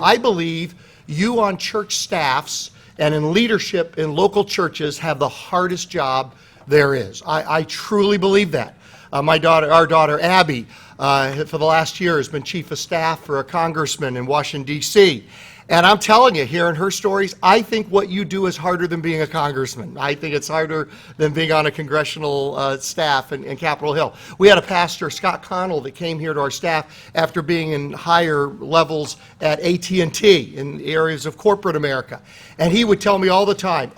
I believe you on church staffs and in leadership in local churches have the hardest job there is. I truly believe that. Our daughter Abby, for the last year has been chief of staff for a congressman in Washington, D.C. And I'm telling you, hearing her stories, I think what you do is harder than being a congressman. I think it's harder than being on a congressional staff in Capitol Hill. We had a pastor, Scott Connell, that came here to our staff after being in higher levels at AT&T in areas of corporate America. And he would tell me all the time,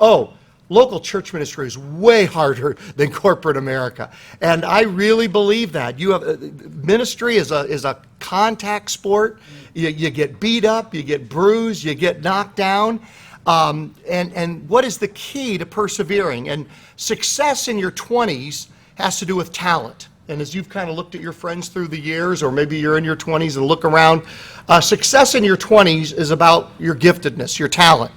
local church ministry is way harder than corporate America. And I really believe that. You have ministry is a contact sport. You get beat up, you get bruised, you get knocked down. And what is the key to persevering? And success in your 20s has to do with talent. And as you've kind of looked at your friends through the years, or maybe you're in your 20s and look around, success in your 20s is about your giftedness, your talent.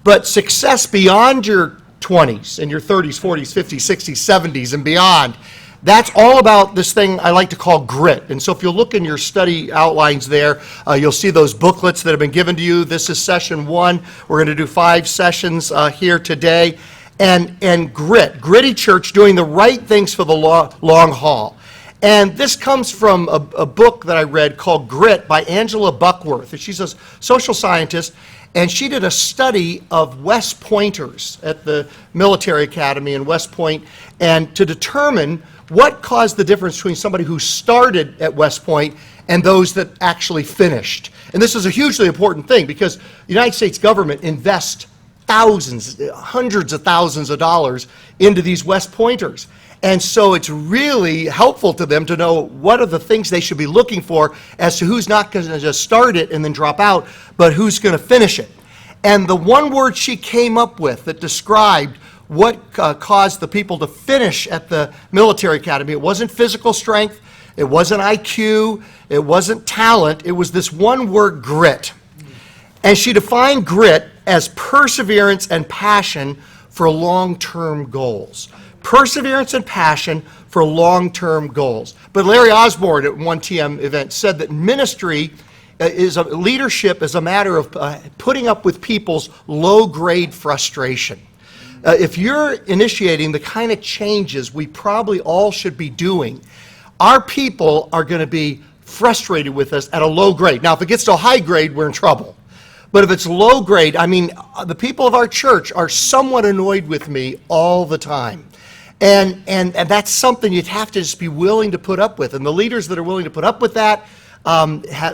But success beyond your 20s, in your 30s, 40s, 50s, 60s, 70s, and beyond, that's all about this thing I like to call grit. And so if you look in your study outlines there, you'll see those booklets that have been given to you. This is session 1. We're going to do 5 sessions here today. And gritty church, doing the right things for the long haul. And this comes from a book that I read called Grit by Angela Buckworth. She's a social scientist. And she did a study of West Pointers at the military academy in West Point, and to determine what caused the difference between somebody who started at West Point and those that actually finished. And this is a hugely important thing because the United States government invests thousands, hundreds of thousands of dollars into these West Pointers. And so it's really helpful to them to know what are the things they should be looking for as to who's not going to just start it and then drop out, but who's going to finish it. And the one word she came up with that described what caused the people to finish at the military academy, it wasn't physical strength, it wasn't IQ, it wasn't talent, it was this one word, grit. And she defined grit as perseverance and passion for long-term goals. Perseverance and passion for long-term goals. But Larry Osborne at one TM event said that ministry leadership is a matter of putting up with people's low-grade frustration. If you're initiating the kind of changes we probably all should be doing, our people are going to be frustrated with us at a low grade. Now, if it gets to a high grade, we're in trouble. But if it's low grade, I mean, the people of our church are somewhat annoyed with me all the time. And that's something you'd have to just be willing to put up with. And the leaders that are willing to put up with that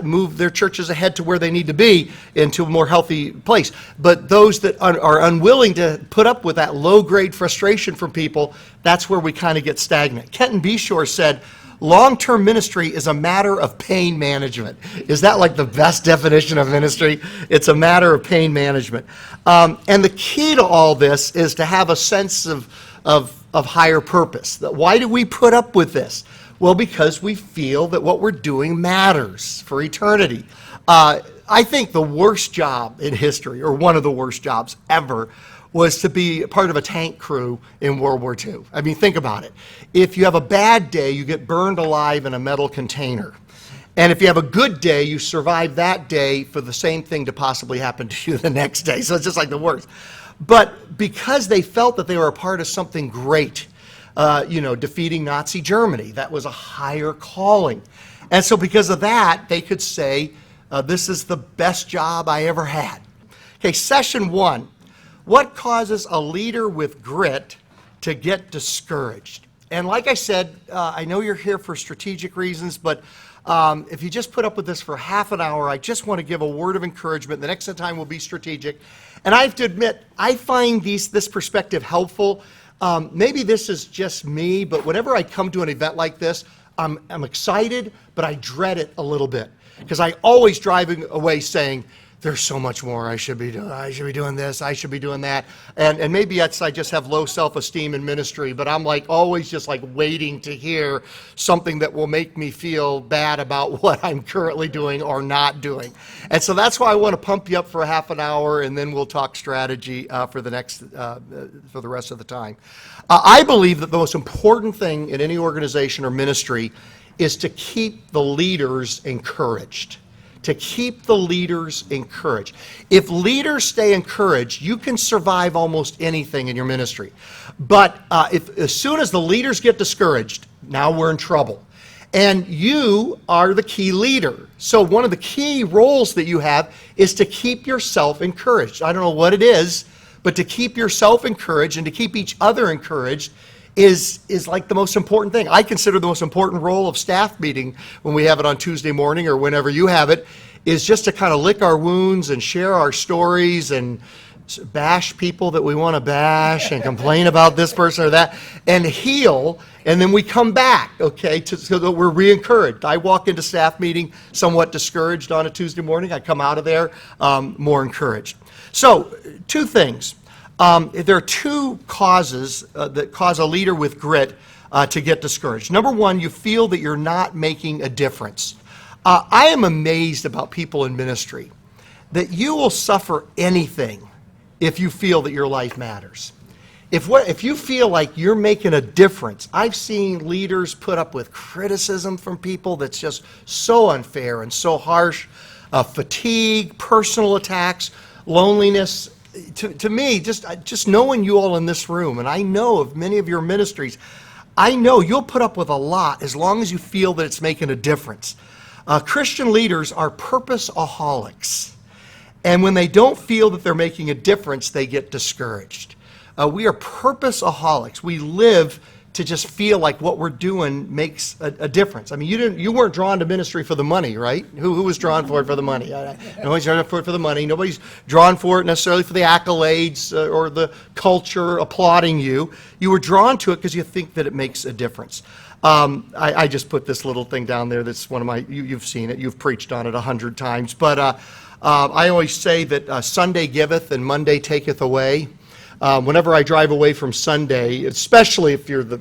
move their churches ahead to where they need to be into a more healthy place. But those that are unwilling to put up with that low-grade frustration from people, that's where we kind of get stagnant. Kenton Beshore said, long-term ministry is a matter of pain management. Is that like the best definition of ministry? It's a matter of pain management. And the key to all this is to have a sense of higher purpose. Why do we put up with this? Well, because we feel that what we're doing matters for eternity. I think the worst job in history, or one of the worst jobs ever, was to be part of a tank crew in World War II. I mean, think about it. If you have a bad day, you get burned alive in a metal container. And if you have a good day, you survive that day for the same thing to possibly happen to you the next day. So it's just like the worst. But because they felt that they were a part of something great, defeating Nazi Germany, that was a higher calling. And so because of that, they could say, this is the best job I ever had. Okay, session 1. What causes a leader with grit to get discouraged? And like I said, I know you're here for strategic reasons, but if you just put up with this for half an hour, I just want to give a word of encouragement. The next time will be strategic. And I have to admit, I find this perspective helpful. Maybe this is just me, but whenever I come to an event like this, I'm excited, but I dread it a little bit. Because I always drive away saying, there's so much more I should be doing. I should be doing this. I should be doing that. And maybe that's I just have low self-esteem in ministry, but I'm like always just like waiting to hear something that will make me feel bad about what I'm currently doing or not doing. And so that's why I want to pump you up for a half an hour, and then we'll talk strategy for the rest of the time. I believe that the most important thing in any organization or ministry is to keep the leaders encouraged. to keep the leaders encouraged. If leaders stay encouraged, you can survive almost anything in your ministry. But as soon as the leaders get discouraged, now we're in trouble. And you are the key leader. So one of the key roles that you have is to keep yourself encouraged. I don't know what it is, but to keep yourself encouraged and to keep each other encouraged is like the most important thing. I consider the most important role of staff meeting when we have it on Tuesday morning or whenever you have it, is just to kind of lick our wounds and share our stories and bash people that we want to bash and complain about this person or that and heal, and then we come back, okay, so that we're re-encouraged. I walk into staff meeting somewhat discouraged on a Tuesday morning. I come out of there more encouraged. So, two things. There are two causes that cause a leader with grit to get discouraged. Number one, you feel that you're not making a difference. I am amazed about people in ministry that you will suffer anything if you feel that your life matters. If you feel like you're making a difference, I've seen leaders put up with criticism from people that's just so unfair and so harsh, fatigue, personal attacks, loneliness. To me, just knowing you all in this room, and I know of many of your ministries, I know you'll put up with a lot as long as you feel that it's making a difference. Christian leaders are purposeaholics, and when they don't feel that they're making a difference, they get discouraged. We are purposeaholics. We live to just feel like what we're doing makes a difference. I mean, you weren't drawn to ministry for the money, right? Who was drawn for it for the money? Nobody's drawn for it for the money. Nobody's drawn for it necessarily for the accolades or the culture applauding you. You were drawn to it because you think that it makes a difference. I just put this little thing down there that's one of my, you've seen it, you've preached on it 100 times, but I always say that Sunday giveth and Monday taketh away. Whenever I drive away from Sunday, especially if you're the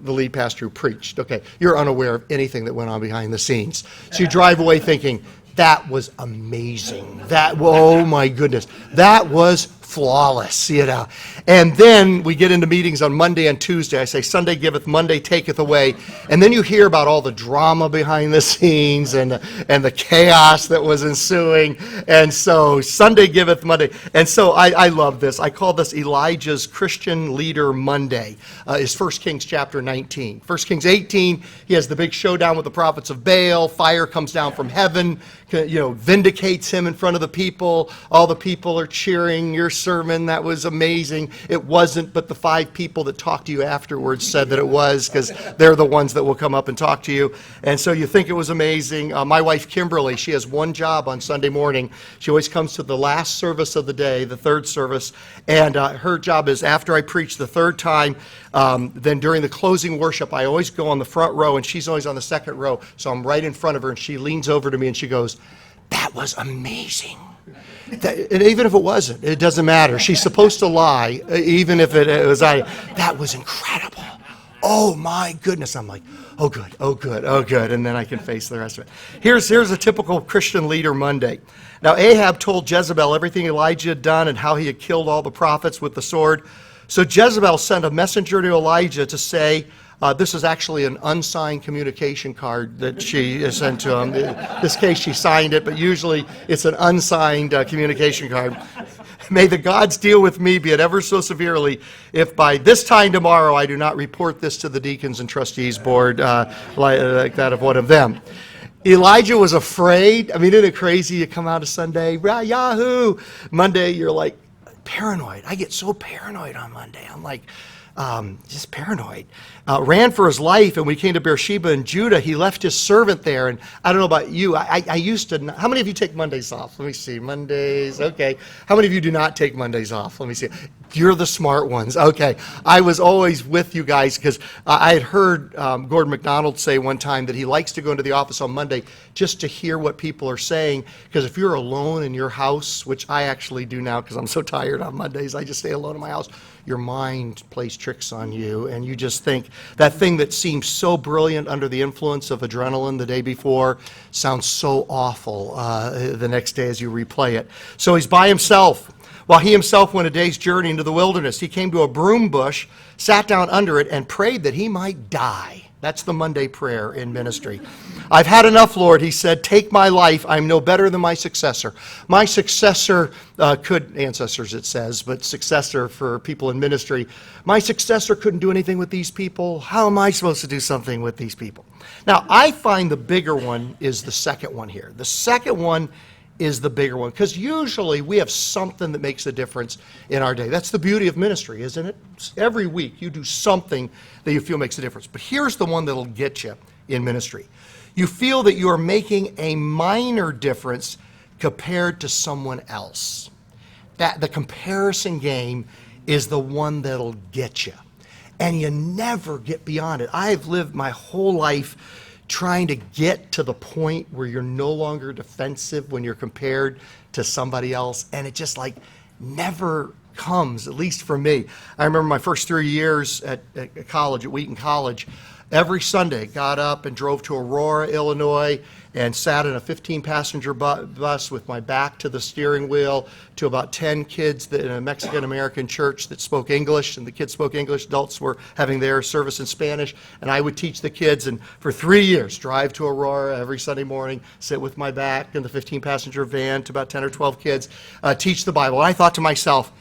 lead pastor who preached, okay, you're unaware of anything that went on behind the scenes. So you drive away thinking, that was amazing. Oh my goodness, that was flawless, you know. And then we get into meetings on Monday and Tuesday. I say, Sunday giveth, Monday taketh away. And then you hear about all the drama behind the scenes and the chaos that was ensuing. And so Sunday giveth, Monday. And so I love this. I call this Elijah's Christian Leader Monday. Is 1 Kings chapter 19. 1 Kings 18, he has the big showdown with the prophets of Baal. Fire comes down from heaven, vindicates him in front of the people. All the people are cheering your sermon. That was amazing. It wasn't, but the 5 people that talked to you afterwards said that it was, because they're the ones that will come up and talk to you. And so you think it was amazing. My wife, Kimberly, she has one job on Sunday morning. She always comes to the last service of the day, the third service, and her job is after I preach the third time, then during the closing worship, I always go on the front row, and she's always on the second row, so I'm right in front of her, and she leans over to me, and she goes, "That was amazing." And even if it wasn't, it doesn't matter. She's supposed to lie, even if it was that was incredible. Oh my goodness. I'm like, oh good, oh good, oh good. And then I can face the rest of it. Here's a typical Christian Leader Monday. Now Ahab told Jezebel everything Elijah had done and how he had killed all the prophets with the sword. So Jezebel sent a messenger to Elijah to say, this is actually an unsigned communication card that she sent to him. In this case, she signed it, but usually it's an unsigned communication card. May the gods deal with me, be it ever so severely, if by this time tomorrow I do not report this to the deacons and trustees board like that of one of them. Elijah was afraid. I mean, isn't it crazy? You come out of Sunday, Yahoo! Monday, you're like paranoid. I get so paranoid on Monday. I'm like, just paranoid. Ran for his life, and when he came to Beersheba in Judah, he left his servant there. And I don't know about you, I used to, how many of you take Mondays off? Let me see, Mondays, okay. How many of you do not take Mondays off? Let me see. You're the smart ones, okay. I was always with you guys because I had heard Gordon MacDonald say one time that he likes to go into the office on Monday just to hear what people are saying, because if you're alone in your house, which I actually do now because I'm so tired on Mondays, I just stay alone in my house, your mind plays tricks on you, and you just think that thing that seems so brilliant under the influence of adrenaline the day before sounds so awful the next day as you replay it. So he's by himself. While he himself went a day's journey into the wilderness, he came to a broom bush, sat down under it, and prayed that he might die. That's the Monday prayer in ministry. I've had enough, Lord, he said. Take my life. I'm no better than my successor. My successor ancestors it says, but successor for people in ministry. My successor couldn't do anything with these people. How am I supposed to do something with these people? Now, I find the bigger one is the second one here. The second one is the bigger one, because usually we have something that makes a difference in our day. That's the beauty of ministry, isn't it? Every week you do something that you feel makes a difference. But here's the one that'll get you in ministry. You feel that you are making a minor difference compared to someone else. That the comparison game is the one that'll get you. And you never get beyond it. I've lived my whole life trying to get to the point where you're no longer defensive when you're compared to somebody else, and it just like never comes, at least for me. I remember my first 3 years at college, at Wheaton College. Every Sunday, got up and drove to Aurora, Illinois, and sat in a 15-passenger bus with my back to the steering wheel to about 10 kids in a Mexican-American church that spoke English, and the kids spoke English. Adults were having their service in Spanish, and I would teach the kids, and for 3 years, drive to Aurora every Sunday morning, sit with my back in the 15-passenger van to about 10 or 12 kids, teach the Bible. And I thought to myself,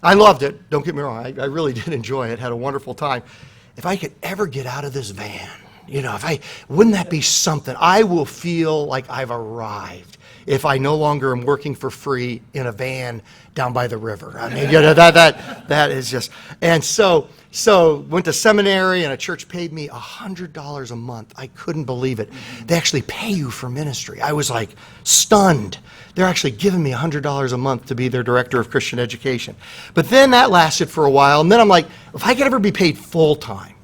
I loved it, don't get me wrong, I really did enjoy it, had a wonderful time. If I could ever get out of this van, wouldn't that be something? I will feel like I've arrived if I no longer am working for free in a van down by the river. I mean, that is just, and so went to seminary, and a church paid me $100 a month. I couldn't believe it. They actually pay you for ministry. I was like stunned. They're actually giving me $100 a month to be their director of Christian education. But then that lasted for a while, and then I'm like, if I could ever be paid full-time,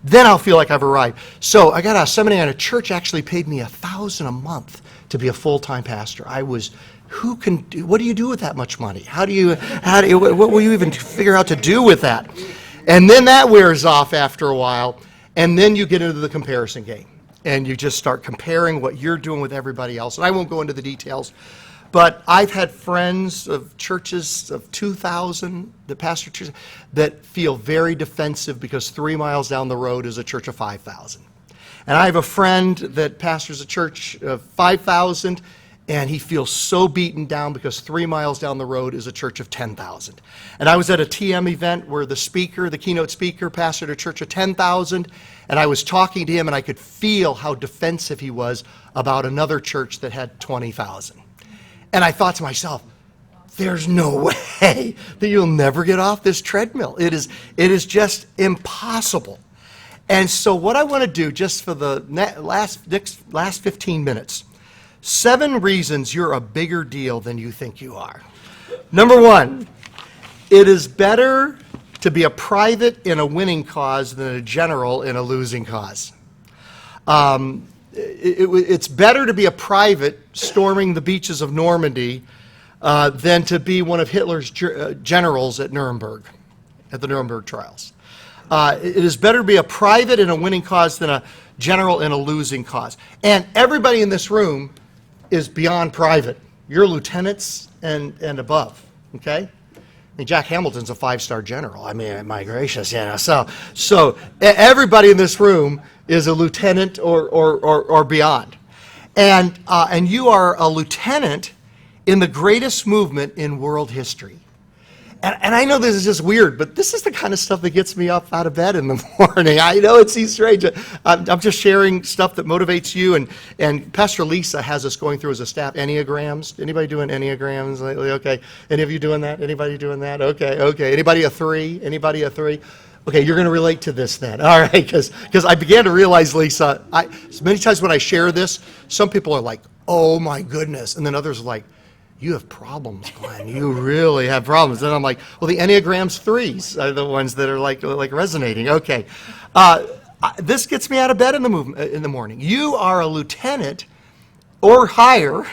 then I'll feel like I've arrived. So I got out of seminary, and a church actually paid me $1,000 a month to be a full-time pastor. What do you do with that much money? What will you even figure out to do with that? And then that wears off after a while, and then you get into the comparison game. And you just start comparing what you're doing with everybody else. And I won't go into the details, but I've had friends of churches of 2,000, the pastor churches, that feel very defensive because 3 miles down the road is a church of 5,000. And I have a friend that pastors a church of 5,000, and he feels so beaten down because 3 miles down the road is a church of 10,000. And I was at a TM event where the keynote speaker, pastored a church of 10,000, and I was talking to him, and I could feel how defensive he was about another church that had 20,000. And I thought to myself, there's no way that you'll never get off this treadmill. It is just impossible. And so what I want to do, just for the last 15 minutes, 7 reasons you're a bigger deal than you think you are. Number 1, it is better to be a private in a winning cause than a general in a losing cause. It's better to be a private storming the beaches of Normandy than to be one of Hitler's generals at Nuremberg, at the Nuremberg trials. It is better to be a private in a winning cause than a general in a losing cause. And everybody in this room is beyond private. You're lieutenants and above, okay? I mean, Jack Hamilton's a 5-star general. I mean, my gracious, So everybody in this room is a lieutenant or beyond. And you are a lieutenant in the greatest movement in world history. And I know this is just weird, but this is the kind of stuff that gets me up out of bed in the morning. I know it seems strange. I'm just sharing stuff that motivates you. And Pastor Lisa has us going through as a staff Enneagrams. Anybody doing Enneagrams lately? Okay. Any of you doing that? Anybody doing that? Okay. Anybody a 3? Anybody a 3? Okay, you're going to relate to this then. All right, because I began to realize, Lisa, many times when I share this, some people are like, oh my goodness. And then others are like, you have problems, Glenn. You really have problems. And I'm like, well, the Enneagram's 3s are the ones that are like resonating. Okay. This gets me out of bed in the morning. You are a lieutenant or higher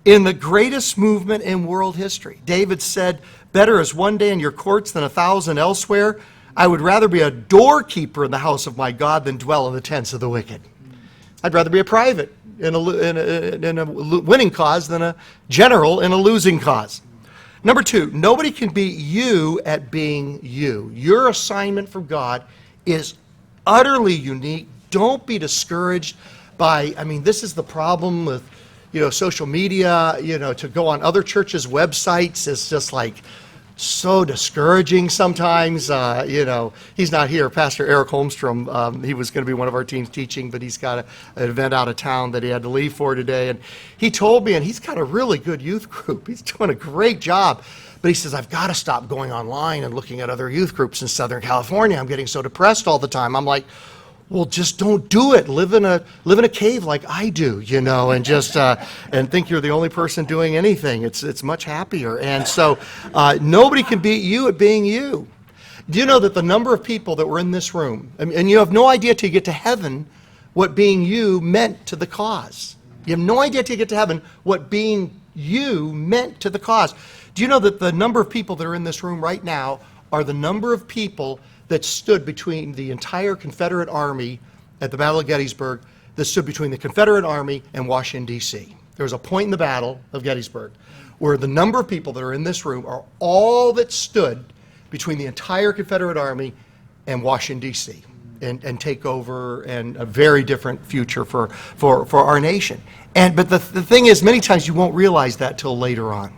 in the greatest movement in world history. David said, better is one day in your courts than 1,000 elsewhere. I would rather be a doorkeeper in the house of my God than dwell in the tents of the wicked. I'd rather be a private in a winning cause than a general in a losing cause. Number 2, nobody can beat you at being you. Your assignment from God is utterly unique. Don't be discouraged by, I mean, this is the problem with, social media, to go on other churches' websites is just like so discouraging sometimes. He's not here. Pastor Eric Holmstrom, he was going to be one of our teams teaching, but he's got an event out of town that he had to leave for today. And he told me, and he's got a really good youth group. He's doing a great job. But he says, I've got to stop going online and looking at other youth groups in Southern California. I'm getting so depressed all the time. I'm like, well, just don't do it. Live in a cave like I do, and just and think you're the only person doing anything. It's much happier. And so nobody can beat you at being you. Do you know that the number of people that were in this room, and you have no idea till you get to heaven what being you meant to the cause. You have no idea till you get to heaven what being you meant to the cause. Do you know that the number of people that are in this room right now are the number of people that stood between the entire Confederate Army at the Battle of Gettysburg, that stood between the Confederate Army and Washington, D.C. There was a point in the Battle of Gettysburg where the number of people that are in this room are all that stood between the entire Confederate Army and Washington, D.C. and take over and a very different future for our nation. But the thing is, many times you won't realize that till later on.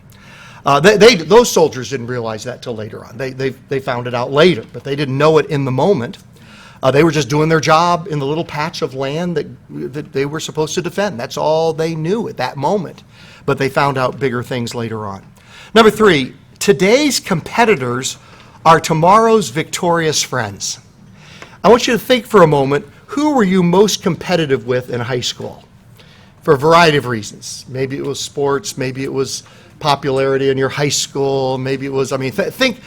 Those soldiers didn't realize that till later on. They found it out later, but they didn't know it in the moment. They were just doing their job in the little patch of land that they were supposed to defend. That's all they knew at that moment. But they found out bigger things later on. Number 3, today's competitors are tomorrow's victorious friends. I want you to think for a moment, who were you most competitive with in high school? For a variety of reasons. Maybe it was sports, maybe it was popularity in your high school, maybe it was, think,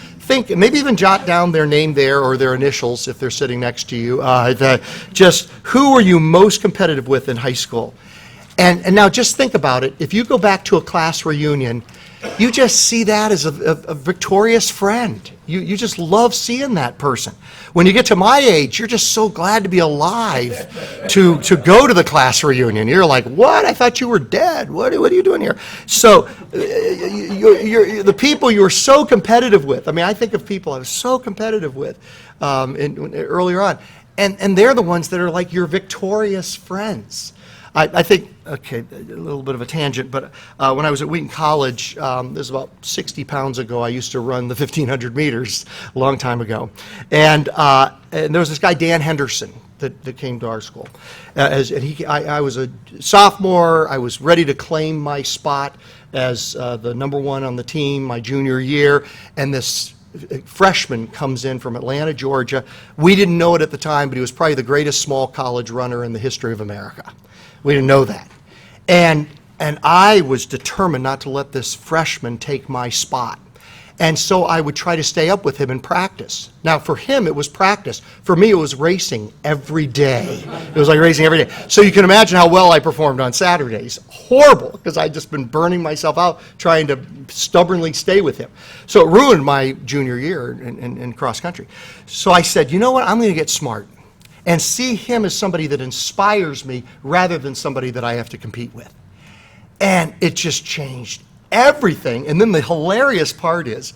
maybe even jot down their name there or their initials if they're sitting next to you. Just who were you most competitive with in high school? And now just think about it. If you go back to a class reunion, you just see that as a victorious friend. You just love seeing that person. When you get to my age, you're just so glad to be alive to go to the class reunion. You're like, what? I thought you were dead. What are you doing here? So you're the people you were so competitive with. I think of people I was so competitive with earlier on. And they're the ones that are like your victorious friends. I think, okay, a little bit of a tangent, but when I was at Wheaton College, this was about 60 pounds ago, I used to run the 1,500 meters a long time ago. And there was this guy, Dan Henderson, that came to our school. I was a sophomore. I was ready to claim my spot as the number one on the team my junior year, and this freshman comes in from Atlanta, Georgia. We didn't know it at the time, but he was probably the greatest small college runner in the history of America. We didn't know that. And I was determined not to let this freshman take my spot. And so I would try to stay up with him in practice. Now, for him, it was practice. For me, it was racing every day. It was like racing every day. So you can imagine how well I performed on Saturdays. Horrible, because I'd just been burning myself out trying to stubbornly stay with him. So it ruined my junior year in cross country. So I said, you know what, I'm going to get smart and see him as somebody that inspires me rather than somebody that I have to compete with. And it just changed everything. And then the hilarious part is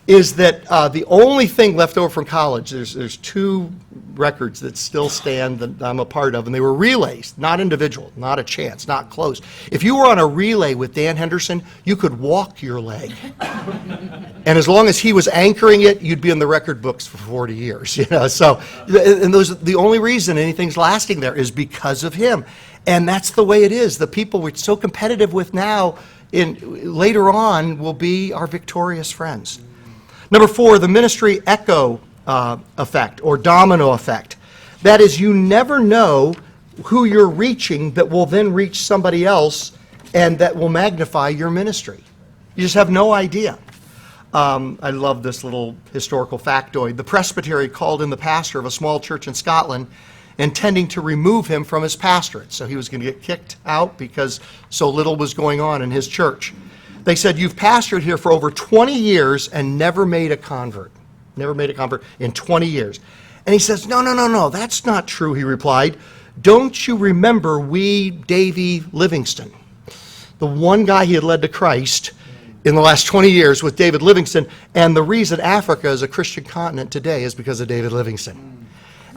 that the only thing left over from college, there's 2 records that still stand that I'm a part of, and they were relays, not individual, not a chance, not close. If you were on a relay with Dan Henderson, you could walk your leg. And as long as he was anchoring it, you'd be in the record books for 40 years. So, and the only reason anything's lasting there is because of him. And that's the way it is. The people we're so competitive with now, later on, will be our victorious friends. Number 4, the ministry echo effect or domino effect. That is, you never know who you're reaching that will then reach somebody else and that will magnify your ministry. You just have no idea. I love this little historical factoid. The presbytery called in the pastor of a small church in Scotland, intending to remove him from his pastorate. So he was going to get kicked out because so little was going on in his church. They said, you've pastored here for over 20 years and never made a convert. Never made a convert in 20 years. And he says, no, that's not true, he replied. Don't you remember wee Davy Livingstone? The one guy he had led to Christ in the last 20 years was David Livingstone. And the reason Africa is a Christian continent today is because of David Livingstone.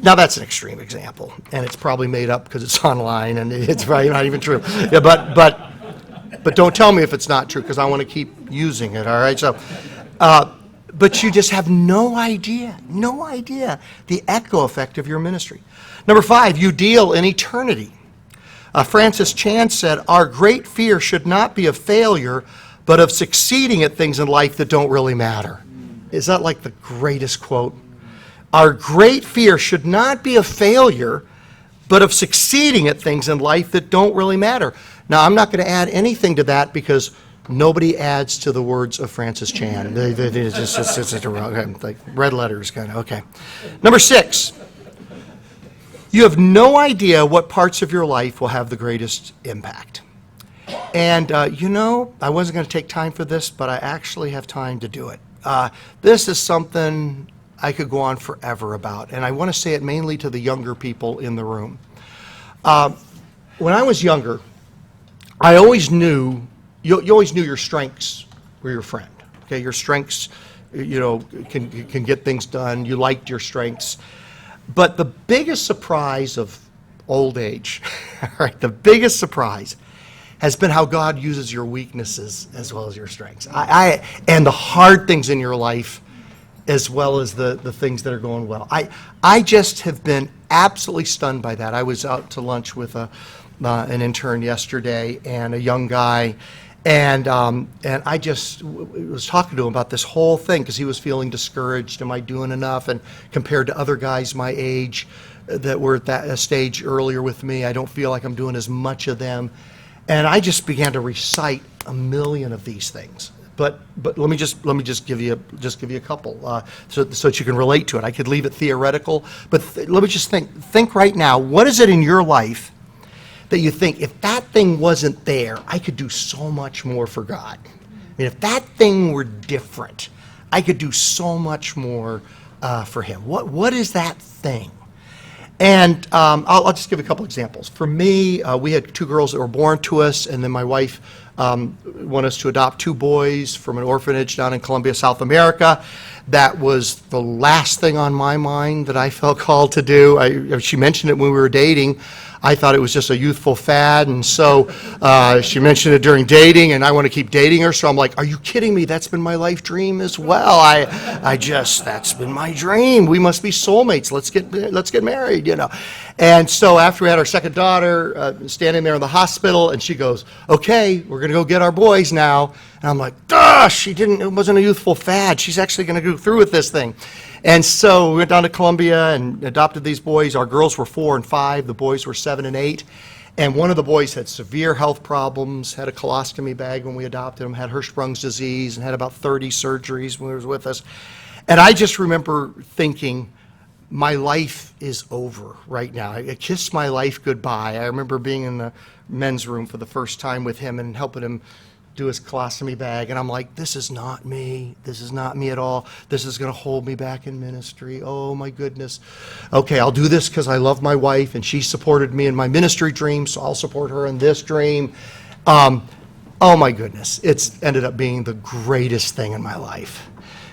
Now, that's an extreme example, and it's probably made up because it's online, and it's probably not even true. Yeah, but don't tell me if it's not true, because I want to keep using it, all right? So, but you just have no idea the echo effect of your ministry. Number 5, you deal in eternity. Francis Chan said, our great fear should not be of failure, but of succeeding at things in life that don't really matter. Is that like the greatest quote? Our great fear should not be of failure, but of succeeding at things in life that don't really matter. Now, I'm not going to add anything to that because nobody adds to the words of Francis Chan. It's just like red letters kind of, okay. Number 6, you have no idea what parts of your life will have the greatest impact. And, I wasn't going to take time for this, but I actually have time to do it. This is something I could go on forever about, and I want to say it mainly to the younger people in the room. When I was younger, I always knew, you always knew your strengths were your friend. Okay, your strengths, can get things done. You liked your strengths. But the biggest surprise of old age, right, the biggest surprise has been how God uses your weaknesses as well as your strengths. And the hard things in your life as well as the things that are going well. I just have been absolutely stunned by that. I was out to lunch with an intern yesterday and a young guy, and I just was talking to him about this whole thing because he was feeling discouraged. Am I doing enough? And compared to other guys my age that were at that stage earlier with me, I don't feel like I'm doing as much of them. And I just began to recite a million of these things. But let me just give you a couple so that you can relate to it. I could leave it theoretical, but let me just think right now. What is it in your life that you think, if that thing wasn't there, I could do so much more for God? I mean, if that thing were different, I could do so much more for Him. What is that thing? And I'll just give a couple examples. For me, we had 2 girls that were born to us, and then my wife wanted us to adopt 2 boys from an orphanage down in Colombia, South America. That was the last thing on my mind that I felt called to do. She mentioned it when we were dating. I thought it was just a youthful fad, and so she mentioned it during dating, and I want to keep dating her, so I'm like, are you kidding me? That's been my life dream as well. That's been my dream. We must be soulmates. Let's get married, And so after we had our second daughter, standing there in the hospital, and she goes, okay, we're going to go get our boys now. And I'm like, gosh, it wasn't a youthful fad. She's actually going to go through with this thing. And so we went down to Colombia and adopted these boys. Our girls were 4 and 5. The boys were 7 and 8. And one of the boys had severe health problems, had a colostomy bag when we adopted him, had Hirschsprung's disease, and had about 30 surgeries when he was with us. And I just remember thinking, my life is over right now. I kissed my life goodbye. I remember being in the men's room for the first time with him and helping him do his colostomy bag, and I'm like, this is not me. This is not me at all. This is going to hold me back in ministry. Oh my goodness. Okay, I'll do this because I love my wife and she supported me in my ministry dream, so I'll support her in this dream. Oh my goodness. It's ended up being the greatest thing in my life.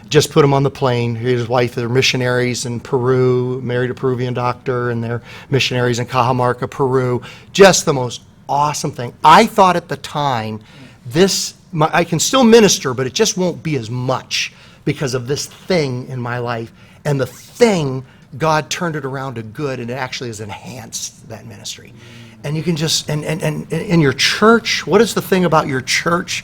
Just put him on the plane. He and his wife, they're missionaries in Peru, married a Peruvian doctor, and they're missionaries in Cajamarca, Peru. Just the most awesome thing. I thought at the time, I can still minister, but it just won't be as much because of this thing in my life. And the thing, God turned it around to good, and it actually has enhanced that ministry. And you can just, and in your church, what is the thing about your church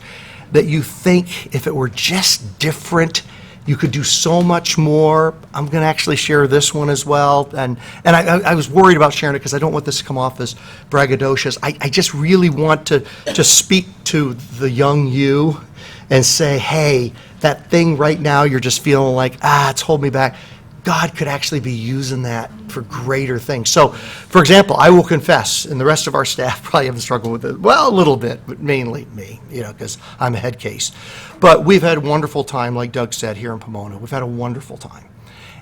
that you think if it were just different, you could do so much more? I'm going to actually share this one as well. And I was worried about sharing it because I don't want this to come off as braggadocious. I just really want to just speak to the young you and say, hey, that thing right now you're just feeling like, it's holding me back. God could actually be using that for greater things. So, for example, I will confess, and the rest of our staff probably haven't struggled with it. Well, a little bit, but mainly me, because I'm a head case. But we've had a wonderful time, like Doug said, here in Pomona. We've had a wonderful time.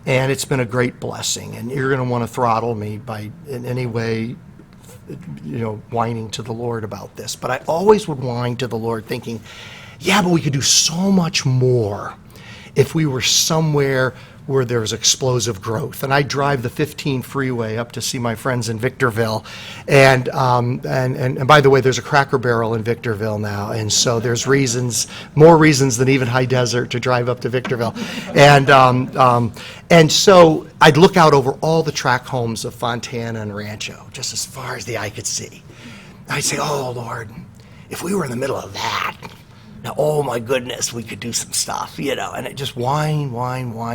And it's been a great blessing. And you're going to want to throttle me by, in any way, whining to the Lord about this. But I always would whine to the Lord thinking, yeah, but we could do so much more if we were somewhere where there's explosive growth. And I drive the 15 freeway up to see my friends in Victorville. And by the way, there's a Cracker Barrel in Victorville now. And so there's more reasons than even High Desert to drive up to Victorville. And so I'd look out over all the tract homes of Fontana and Rancho, just as far as the eye could see. I'd say, oh, Lord, if we were in the middle of that, now, oh my goodness, we could do some stuff, and it just whine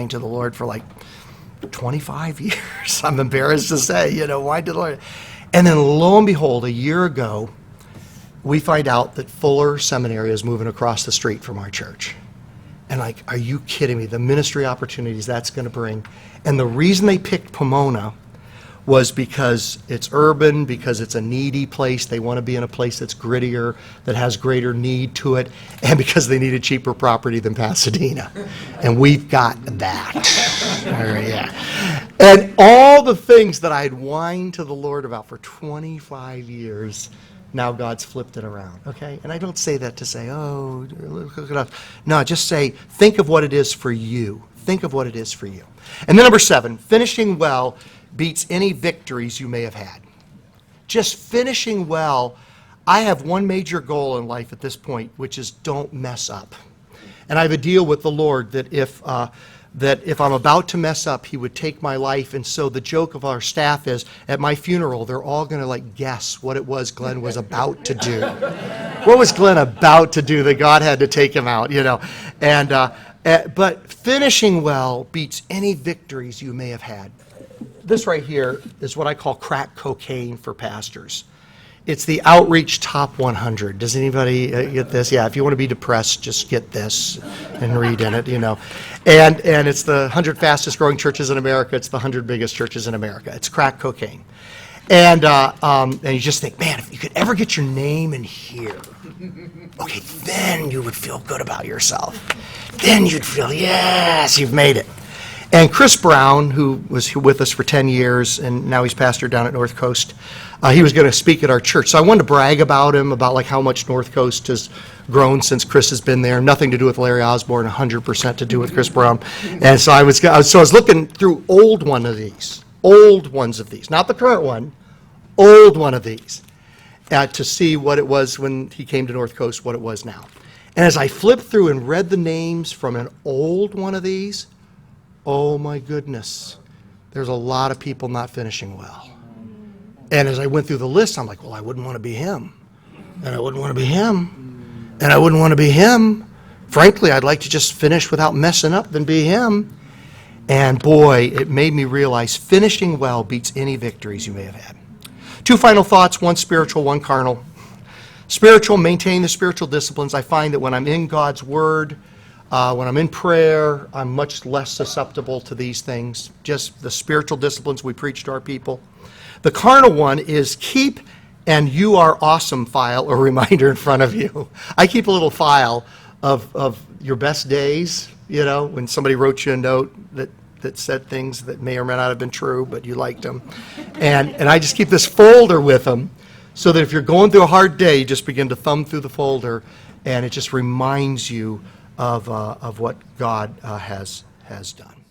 to the Lord for like 25 years. I'm embarrassed to say, whine to the Lord. And then lo and behold, a year ago, we find out that Fuller Seminary is moving across the street from our church. And like, are you kidding me? The ministry opportunities that's going to bring. And the reason they picked Pomona was because it's urban, because it's a needy place. They want to be in a place that's grittier, that has greater need to it, and because they need a cheaper property than Pasadena. And we've got that. Yeah. And all the things that I'd whined to the Lord about for 25 years, now God's flipped it around, okay? And I don't say that to say, oh, look at us. No, just say, think of what it is for you. Think of what it is for you. And then number 7, finishing well beats any victories you may have had. Just finishing well. I have one major goal in life at this point, which is don't mess up. And I have a deal with the Lord that if I'm about to mess up, he would take my life. And so the joke of our staff is, at my funeral, they're all going to guess what it was Glenn was about to do. What was Glenn about to do that God had to take him out, And but finishing well beats any victories you may have had. This right here is what I call crack cocaine for pastors. It's the Outreach Top 100. Does anybody get this? Yeah, if you want to be depressed, just get this and read in it, And it's the 100 fastest growing churches in America. It's the 100 biggest churches in America. It's crack cocaine. And you just think, man, if you could ever get your name in here, okay, then you would feel good about yourself. Then you'd feel, yes, you've made it. And Chris Brown, who was with us for 10 years, and now he's pastor down at North Coast, he was going to speak at our church. So I wanted to brag about him, about how much North Coast has grown since Chris has been there. Nothing to do with Larry Osborne, 100% to do with Chris Brown. And so I was looking through old ones of these, not the current one, old one of these, to see what it was when he came to North Coast, what it was now. And as I flipped through and read the names from an old one of these, oh my goodness, there's a lot of people not finishing well. And as I went through the list, I'm like, well, I wouldn't want to be him. And I wouldn't want to be him. And I wouldn't want to be him. Frankly, I'd like to just finish without messing up than be him. And boy, it made me realize finishing well beats any victories you may have had. 2 final thoughts, one spiritual, one carnal. Spiritual, maintain the spiritual disciplines. I find that when I'm in God's Word, when I'm in prayer, I'm much less susceptible to these things. Just the spiritual disciplines we preach to our people. The carnal one is keep an "you are awesome" file or reminder in front of you. I keep a little file of your best days, when somebody wrote you a note that said things that may or may not have been true, but you liked them. And I just keep this folder with them so that if you're going through a hard day, you just begin to thumb through the folder and it just reminds you of what God has done.